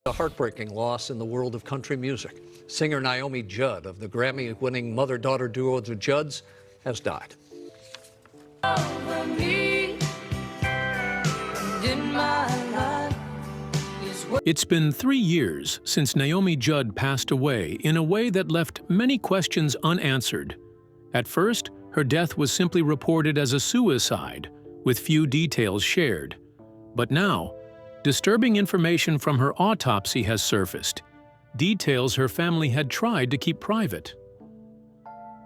A heartbreaking loss in the world of country music. Singer Naomi Judd of the Grammy-winning mother-daughter duo The Judds has died. It's been 3 years since Naomi Judd passed away in a way that left many questions unanswered. At first, her death was simply reported as a suicide, with few details shared. But now, disturbing information from her autopsy has surfaced, details her family had tried to keep private.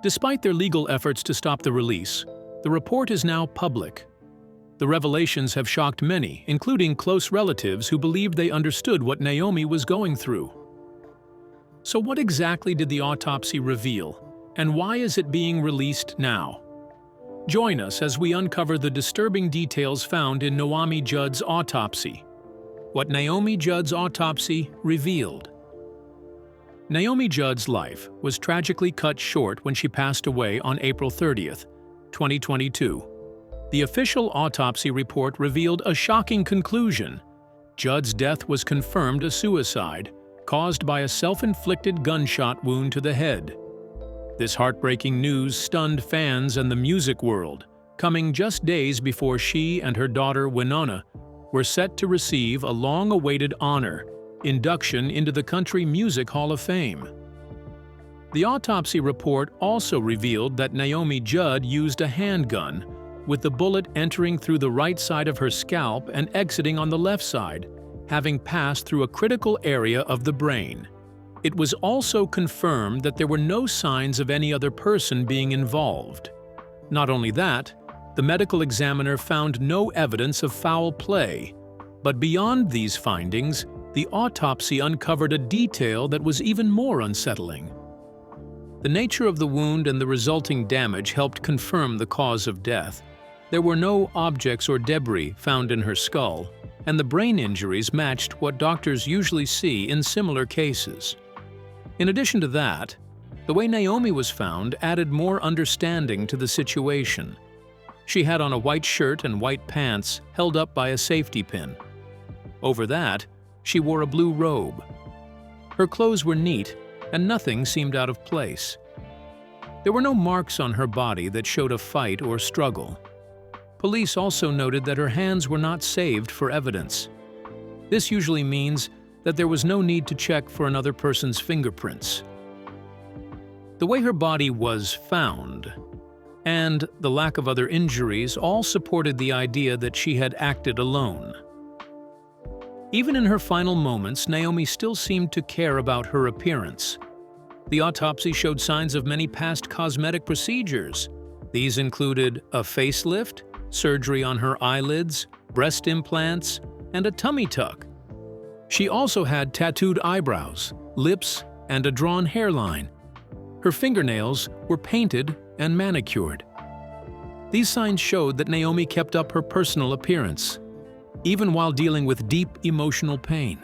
Despite their legal efforts to stop the release, the report is now public. The revelations have shocked many, including close relatives who believed they understood what Naomi was going through. So what exactly did the autopsy reveal, and why is it being released now? Join us as we uncover the disturbing details found in Naomi Judd's autopsy. What Naomi Judd's autopsy revealed. Naomi Judd's life was tragically cut short when she passed away on April 30th, 2022. The official autopsy report revealed a shocking conclusion. Judd's death was confirmed a suicide, caused by a self-inflicted gunshot wound to the head. This heartbreaking news stunned fans and the music world, coming just days before she and her daughter Winona were set to receive a long-awaited honor, induction into the Country Music Hall of Fame. The autopsy report also revealed that Naomi Judd used a handgun, with the bullet entering through the right side of her scalp and exiting on the left side, having passed through a critical area of the brain. It was also confirmed that there were no signs of any other person being involved. Not only that, the medical examiner found no evidence of foul play. But beyond these findings, the autopsy uncovered a detail that was even more unsettling. The nature of the wound and the resulting damage helped confirm the cause of death. There were no objects or debris found in her skull, and the brain injuries matched what doctors usually see in similar cases. In addition to that, the way Naomi was found added more understanding to the situation. She had on a white shirt and white pants held up by a safety pin. Over that, she wore a blue robe. Her clothes were neat, and nothing seemed out of place. There were no marks on her body that showed a fight or struggle. Police also noted that her hands were not saved for evidence. This usually means that there was no need to check for another person's fingerprints. The way her body was found and the lack of other injuries all supported the idea that she had acted alone. Even in her final moments, Naomi still seemed to care about her appearance. The autopsy showed signs of many past cosmetic procedures. These included a facelift, surgery on her eyelids, breast implants, and a tummy tuck. She also had tattooed eyebrows, lips, and a drawn hairline. Her fingernails were painted and manicured. These signs showed that Naomi kept up her personal appearance, even while dealing with deep emotional pain.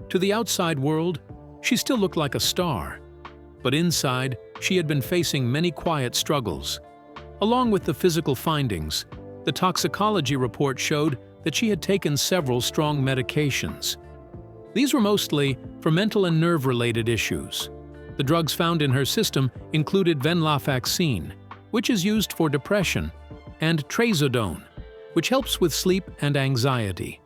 To the outside world, she still looked like a star, but inside, she had been facing many quiet struggles. Along with the physical findings, the toxicology report showed that she had taken several strong medications. These were mostly for mental and nerve-related issues. The drugs found in her system included venlafaxine, which is used for depression, and trazodone, which helps with sleep and anxiety.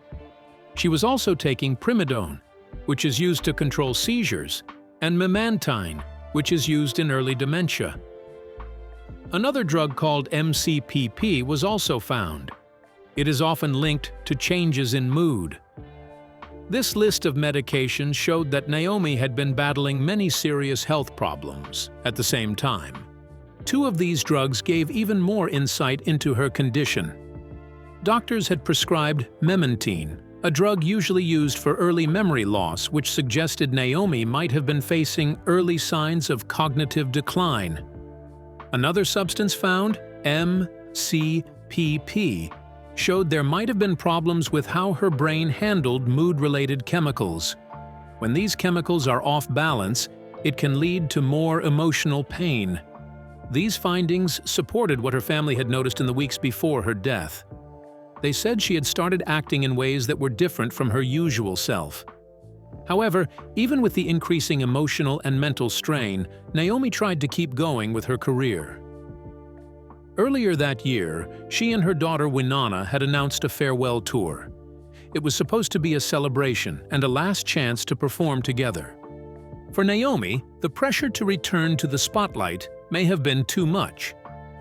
She was also taking primidone, which is used to control seizures, and memantine, which is used in early dementia. Another drug called MCPP was also found. It is often linked to changes in mood. This list of medications showed that Naomi had been battling many serious health problems at the same time. Two of these drugs gave even more insight into her condition. Doctors had prescribed memantine, a drug usually used for early memory loss, which suggested Naomi might have been facing early signs of cognitive decline. Another substance found, MCPP, showed there might have been problems with how her brain handled mood-related chemicals. When these chemicals are off balance, it can lead to more emotional pain. These findings supported what her family had noticed in the weeks before her death. They said she had started acting in ways that were different from her usual self, However, even with the increasing emotional and mental strain, Naomi tried to keep going with her career. Earlier that year, she and her daughter Winona had announced a farewell tour. It was supposed to be a celebration and a last chance to perform together. For Naomi, the pressure to return to the spotlight may have been too much.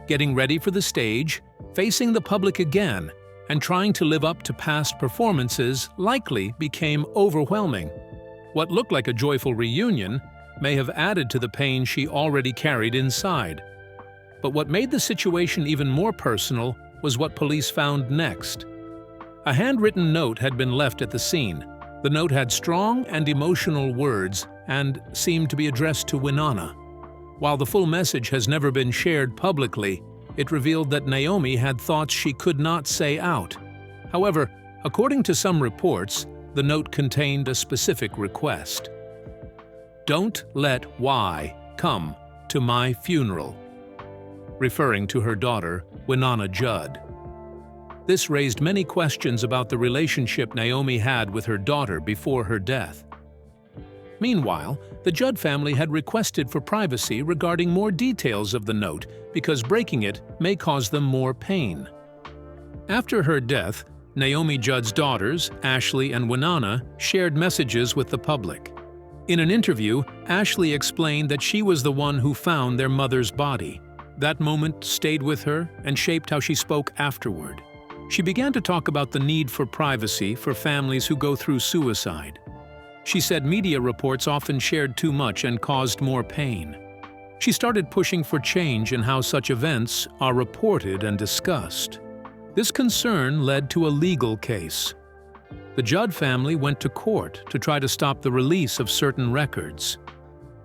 Getting ready for the stage, facing the public again, and trying to live up to past performances likely became overwhelming. What looked like a joyful reunion may have added to the pain she already carried inside. But what made the situation even more personal was what police found next. A handwritten note had been left at the scene. The note had strong and emotional words and seemed to be addressed to Winona. While the full message has never been shared publicly, it revealed that Naomi had thoughts she could not say out. However, according to some reports, the note contained a specific request. "Don't let Y come to my funeral," referring to her daughter, Naomi Judd. This raised many questions about the relationship Naomi had with her daughter before her death. Meanwhile, the Judd family had requested for privacy regarding more details of the note because breaking it may cause them more pain. After her death, Naomi Judd's daughters, Ashley and Winona, shared messages with the public. In an interview, Ashley explained that she was the one who found their mother's body. That moment stayed with her and shaped how she spoke afterward. She began to talk about the need for privacy for families who go through suicide. She said media reports often shared too much and caused more pain. She started pushing for change in how such events are reported and discussed. This concern led to a legal case. The Judd family went to court to try to stop the release of certain records.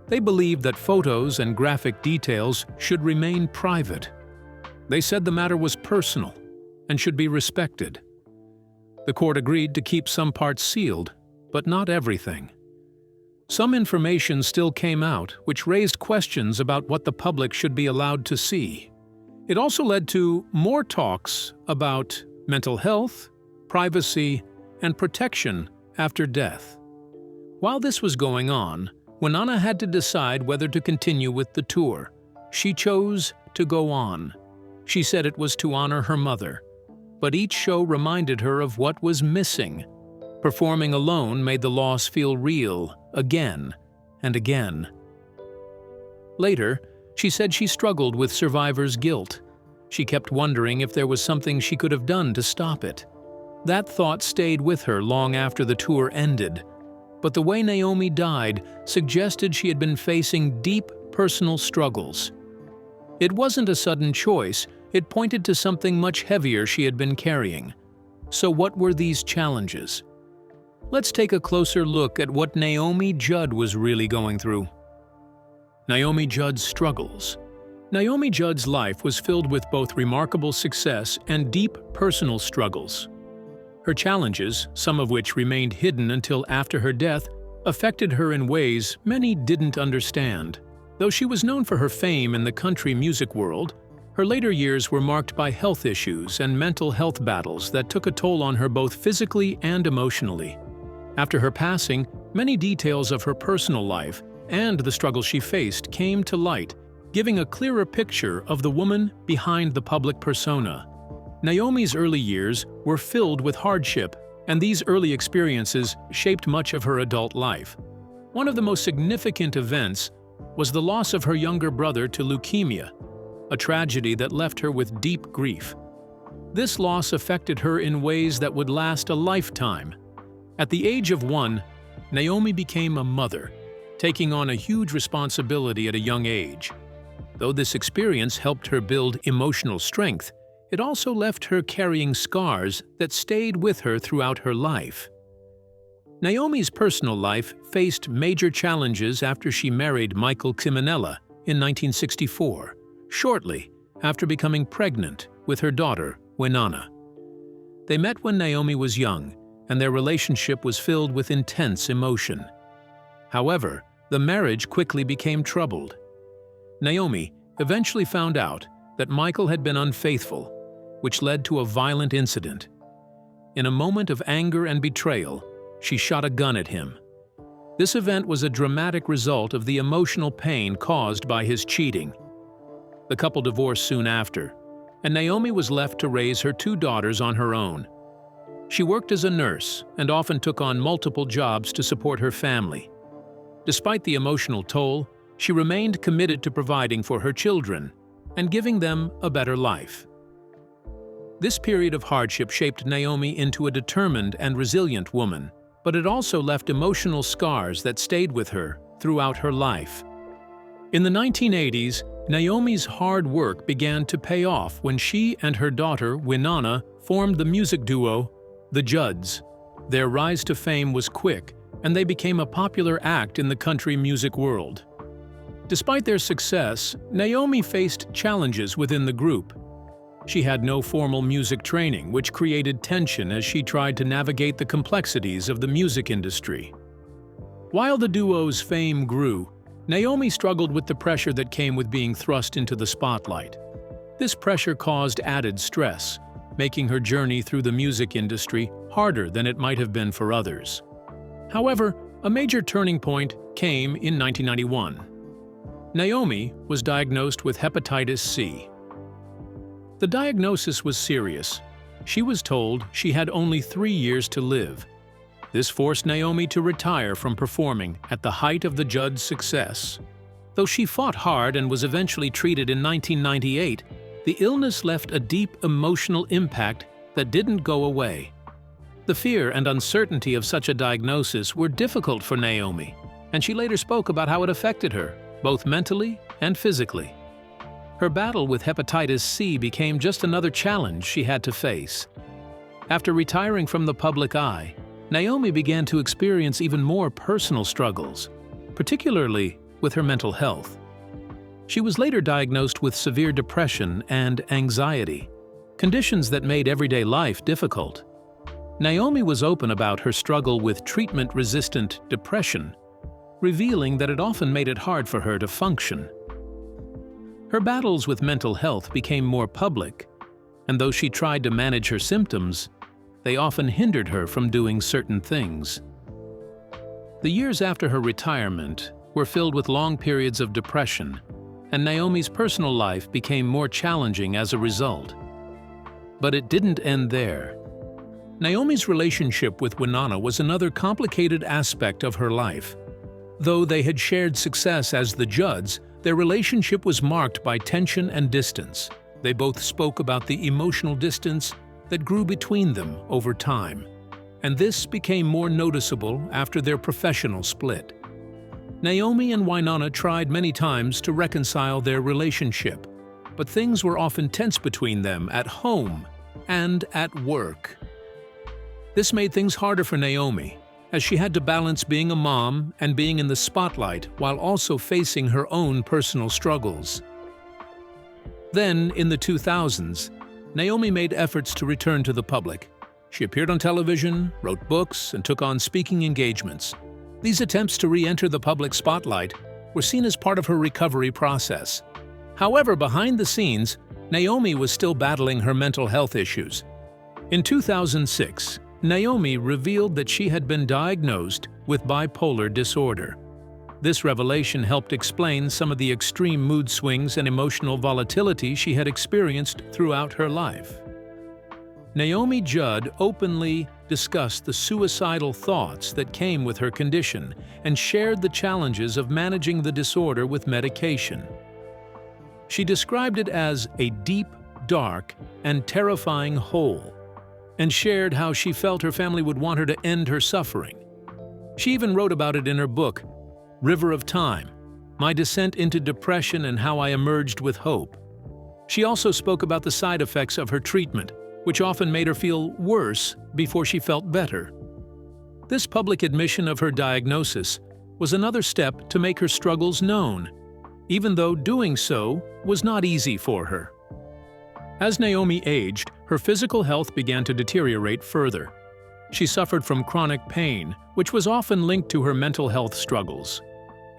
They believed that photos and graphic details should remain private. They said the matter was personal and should be respected. The court agreed to keep some parts sealed, but not everything. Some information still came out, which raised questions about what the public should be allowed to see. It also led to more talks about mental health, privacy, and protection after death. While this was going on, Winona had to decide whether to continue with the tour. She chose to go on. She said it was to honor her mother. But each show reminded her of what was missing. Performing alone made the loss feel real again and again. Later, she said she struggled with survivor's guilt. She kept wondering if there was something she could have done to stop it. That thought stayed with her long after the tour ended. But the way Naomi died suggested she had been facing deep personal struggles. It wasn't a sudden choice. It pointed to something much heavier she had been carrying. So what were these challenges? Let's take a closer look at what Naomi Judd was really going through. Naomi Judd's struggles. Naomi Judd's life was filled with both remarkable success and deep personal struggles. Her challenges, some of which remained hidden until after her death, affected her in ways many didn't understand. Though she was known for her fame in the country music world, her later years were marked by health issues and mental health battles that took a toll on her both physically and emotionally. After her passing, many details of her personal life and the struggles she faced came to light, giving a clearer picture of the woman behind the public persona. Naomi's early years were filled with hardship, and these early experiences shaped much of her adult life. One of the most significant events was the loss of her younger brother to leukemia, a tragedy that left her with deep grief. This loss affected her in ways that would last a lifetime. At the age of 1, Naomi became a mother, taking on a huge responsibility at a young age. Though this experience helped her build emotional strength, it also left her carrying scars that stayed with her throughout her life. Naomi's personal life faced major challenges after she married Michael Ciminella in 1964, shortly after becoming pregnant with her daughter, Winona. They met when Naomi was young, and their relationship was filled with intense emotion. However, the marriage quickly became troubled. Naomi eventually found out that Michael had been unfaithful, which led to a violent incident. In a moment of anger and betrayal, she shot a gun at him. This event was a dramatic result of the emotional pain caused by his cheating. The couple divorced soon after, and Naomi was left to raise her 2 daughters on her own. She worked as a nurse and often took on multiple jobs to support her family. Despite the emotional toll, she remained committed to providing for her children and giving them a better life. This period of hardship shaped Naomi into a determined and resilient woman, but it also left emotional scars that stayed with her throughout her life. In the 1980s, Naomi's hard work began to pay off when she and her daughter, Winona, formed the music duo, the Judds. Their rise to fame was quick, and they became a popular act in the country music world. Despite their success, Naomi faced challenges within the group. She had no formal music training, which created tension as she tried to navigate the complexities of the music industry. While the duo's fame grew, Naomi struggled with the pressure that came with being thrust into the spotlight. This pressure caused added stress, making her journey through the music industry harder than it might have been for others. However, a major turning point came in 1991. Naomi was diagnosed with hepatitis C. The diagnosis was serious. She was told she had only 3 years to live. This forced Naomi to retire from performing at the height of the Judd's success. Though she fought hard and was eventually treated in 1998, the illness left a deep emotional impact that didn't go away. The fear and uncertainty of such a diagnosis were difficult for Naomi, and she later spoke about how it affected her, both mentally and physically. Her battle with hepatitis C became just another challenge she had to face. After retiring from the public eye, Naomi began to experience even more personal struggles, particularly with her mental health. She was later diagnosed with severe depression and anxiety, conditions that made everyday life difficult. Naomi was open about her struggle with treatment-resistant depression, revealing that it often made it hard for her to function. Her battles with mental health became more public, and though she tried to manage her symptoms, they often hindered her from doing certain things. The years after her retirement were filled with long periods of depression, and Naomi's personal life became more challenging as a result. But it didn't end there. Naomi's relationship with Winona was another complicated aspect of her life. Though they had shared success as the Judds, their relationship was marked by tension and distance. They both spoke about the emotional distance that grew between them over time, and this became more noticeable after their professional split. Naomi and Winona tried many times to reconcile their relationship, but things were often tense between them at home and at work. This made things harder for Naomi, as she had to balance being a mom and being in the spotlight while also facing her own personal struggles. Then, in the 2000s, Naomi made efforts to return to the public. She appeared on television, wrote books, and took on speaking engagements. These attempts to re-enter the public spotlight were seen as part of her recovery process. However, behind the scenes, Naomi was still battling her mental health issues. In 2006, Naomi revealed that she had been diagnosed with bipolar disorder. This revelation helped explain some of the extreme mood swings and emotional volatility she had experienced throughout her life. Naomi Judd openly discussed the suicidal thoughts that came with her condition and shared the challenges of managing the disorder with medication. She described it as a deep, dark, and terrifying hole, and shared how she felt her family would want her to end her suffering. She even wrote about it in her book, River of Time: My Descent into Depression and How I Emerged with Hope. She also spoke about the side effects of her treatment, which often made her feel worse before she felt better. This public admission of her diagnosis was another step to make her struggles known, even though doing so was not easy for her. As Naomi aged, her physical health began to deteriorate further. She suffered from chronic pain, which was often linked to her mental health struggles.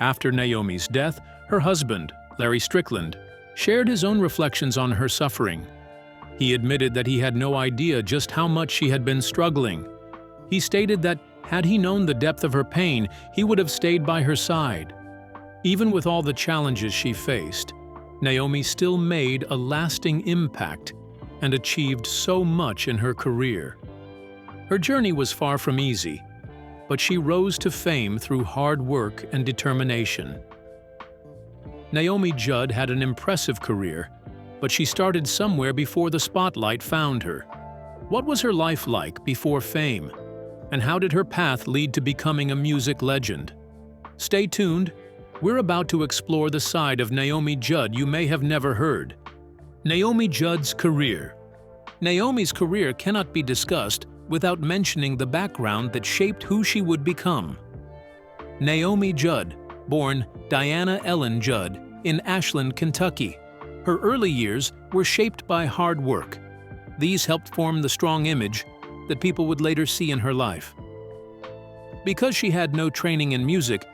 After Naomi's death, her husband, Larry Strickland, shared his own reflections on her suffering. He admitted that he had no idea just how much she had been struggling. He stated that had he known the depth of her pain, he would have stayed by her side. Even with all the challenges she faced, Naomi still made a lasting impact and achieved so much in her career. Her journey was far from easy, but she rose to fame through hard work and determination. Naomi Judd had an impressive career, but she started somewhere before the spotlight found her. What was her life like before fame? And how did her path lead to becoming a music legend? Stay tuned. We're about to explore the side of Naomi Judd you may have never heard. Naomi Judd's career. Naomi's career cannot be discussed without mentioning the background that shaped who she would become. Naomi Judd, born Diana Ellen Judd in Ashland, Kentucky. Her early years were shaped by hard work. These helped form the strong image that people would later see in her life. Because she had no training in music,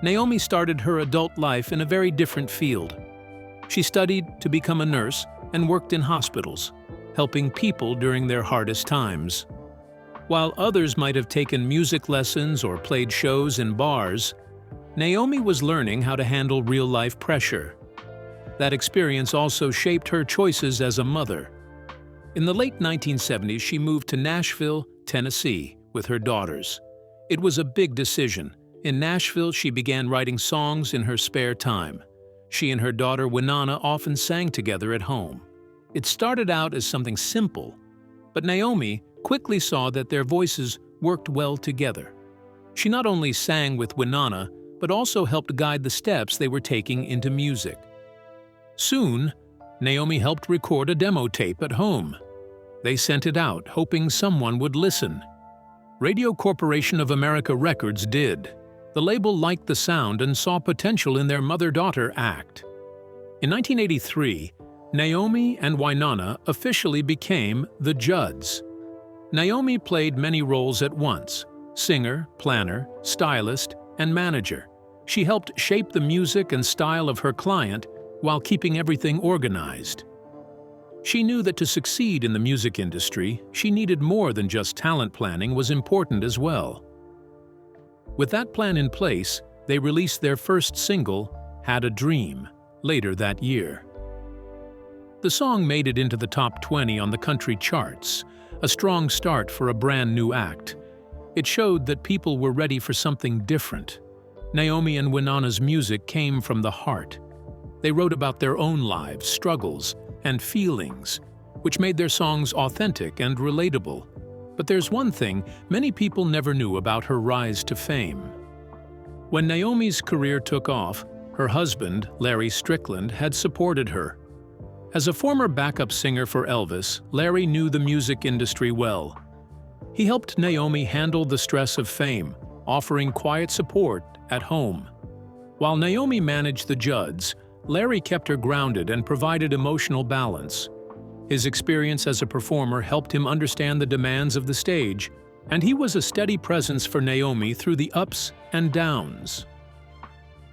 Naomi started her adult life in a very different field. She studied to become a nurse and worked in hospitals, helping people during their hardest times. While others might have taken music lessons or played shows in bars, Naomi was learning how to handle real-life pressure. That experience also shaped her choices as a mother. In the late 1970s, she moved to Nashville, Tennessee, with her daughters. It was a big decision. In Nashville, she began writing songs in her spare time. She and her daughter Winona often sang together at home. It started out as something simple, but Naomi quickly saw that their voices worked well together. She not only sang with Winona, but also helped guide the steps they were taking into music. Soon, Naomi helped record a demo tape at home. They sent it out, hoping someone would listen. Radio Corporation of America Records did. The label liked the sound and saw potential in their mother-daughter act. In 1983, Naomi and Winona officially became the Judds. Naomi played many roles at once: singer, planner, stylist, and manager. She helped shape the music and style of her client while keeping everything organized. She knew that to succeed in the music industry, she needed more than just talent. Planning was important as well. With that plan in place, they released their first single, Had a Dream, later that year. The song made it into the top 20 on the country charts, a strong start for a brand new act. It showed that people were ready for something different. Naomi and Winona's music came from the heart. They wrote about their own lives, struggles, and feelings, which made their songs authentic and relatable. But there's one thing many people never knew about her rise to fame. When Naomi's career took off, her husband, Larry Strickland, had supported her. As a former backup singer for Elvis, Larry knew the music industry well. He helped Naomi handle the stress of fame, offering quiet support at home. While Naomi managed the Judds, Larry kept her grounded and provided emotional balance. His experience as a performer helped him understand the demands of the stage, and he was a steady presence for Naomi through the ups and downs.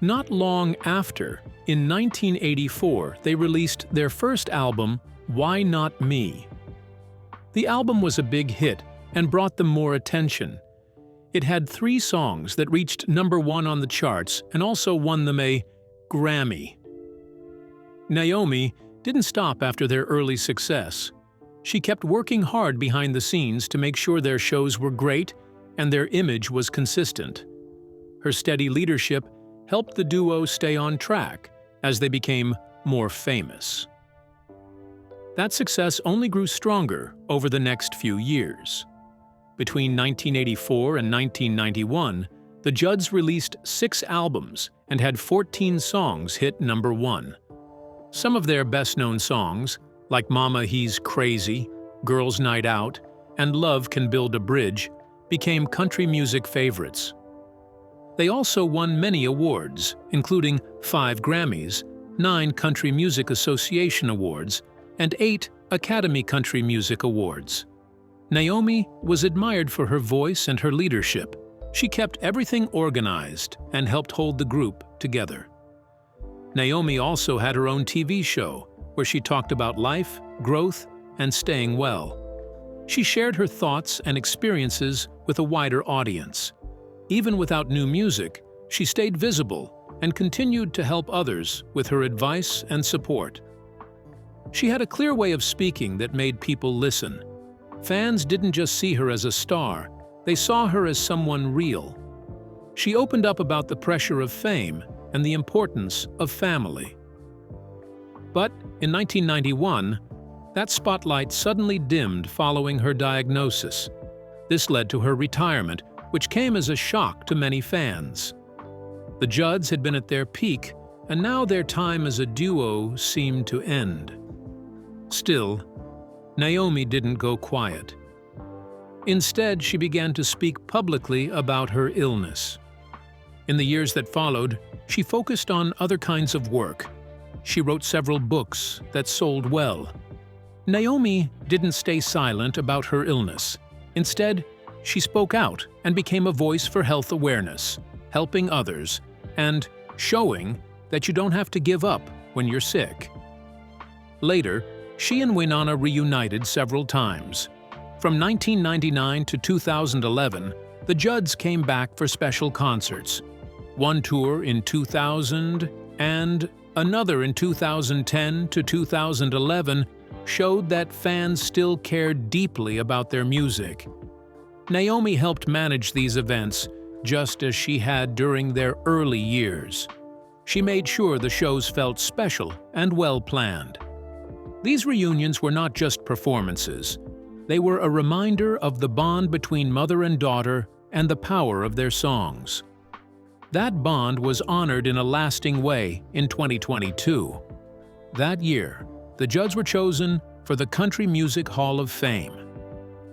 Not long after, in 1984, they released their first album, Why Not Me? The album was a big hit and brought them more attention. It had 3 songs that reached #1 on the charts and also won them a Grammy. Naomi didn't stop after their early success. She kept working hard behind the scenes to make sure their shows were great and their image was consistent. Her steady leadership helped the duo stay on track as they became more famous. That success only grew stronger over the next few years. Between 1984 and 1991, the Judds released 6 albums and had 14 songs hit #1. Some of their best-known songs, like Mama He's Crazy, Girls Night Out, and Love Can Build a Bridge, became country music favorites. They also won many awards, including 5 Grammys, 9 Country Music Association Awards, and 8 Academy Country Music Awards. Naomi was admired for her voice and her leadership. She kept everything organized and helped hold the group together. Naomi also had her own TV show where she talked about life, growth, and staying well. She shared her thoughts and experiences with a wider audience. Even without new music, she stayed visible and continued to help others with her advice and support. She had a clear way of speaking that made people listen. Fans didn't just see her as a star, they saw her as someone real. She opened up about the pressure of fame and the importance of family. But in 1991, that spotlight suddenly dimmed following her diagnosis. This led to her retirement, which came as a shock to many fans. The Judds had been at their peak, and now their time as a duo seemed to end. Still, Naomi didn't go quiet. Instead, she began to speak publicly about her illness. In the years that followed, she focused on other kinds of work. She wrote several books that sold well. Naomi didn't stay silent about her illness. Instead, she spoke out and became a voice for health awareness, helping others, and showing that you don't have to give up when you're sick. Later, she and Winona reunited several times. From 1999 to 2011, the Judds came back for special concerts. One tour in 2000 and another in 2010 to 2011 showed that fans still cared deeply about their music. Naomi helped manage these events just as she had during their early years. She made sure the shows felt special and well-planned. These reunions were not just performances. They were a reminder of the bond between mother and daughter and the power of their songs. That bond was honored in a lasting way in 2022. That year, the Judds were chosen for the Country Music Hall of Fame.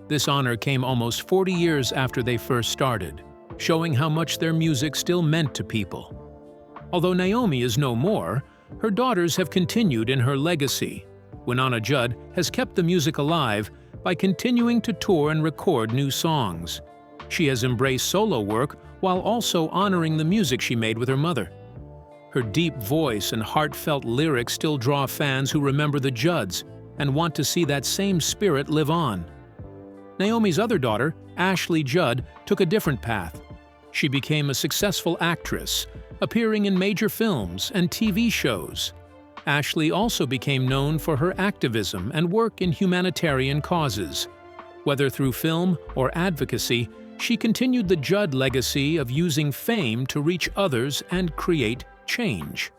This honor came almost 40 years after they first started, showing how much their music still meant to people. Although Naomi is no more, her daughters have continued in her legacy. Winona Judd has kept the music alive by continuing to tour and record new songs. She has embraced solo work while also honoring the music she made with her mother. Her deep voice and heartfelt lyrics still draw fans who remember the Judds and want to see that same spirit live on. Naomi's other daughter, Ashley Judd, took a different path. She became a successful actress, appearing in major films and TV shows. Ashley also became known for her activism and work in humanitarian causes. Whether through film or advocacy, she continued the Judd legacy of using fame to reach others and create change.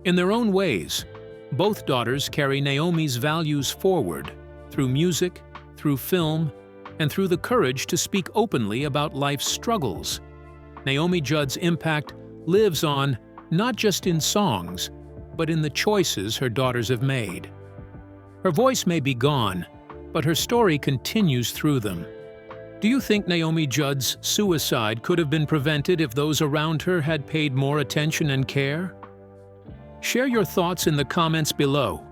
In their own ways, both daughters carry Naomi's values forward through music, through film, and through the courage to speak openly about life's struggles. Naomi Judd's impact lives on not just in songs, but in the choices her daughters have made. Her voice may be gone, but her story continues through them. Do you think Naomi Judd's suicide could have been prevented if those around her had paid more attention and care? Share your thoughts in the comments below.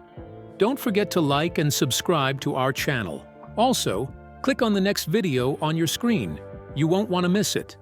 Don't forget to like and subscribe to our channel. Also, click on the next video on your screen. You won't want to miss it.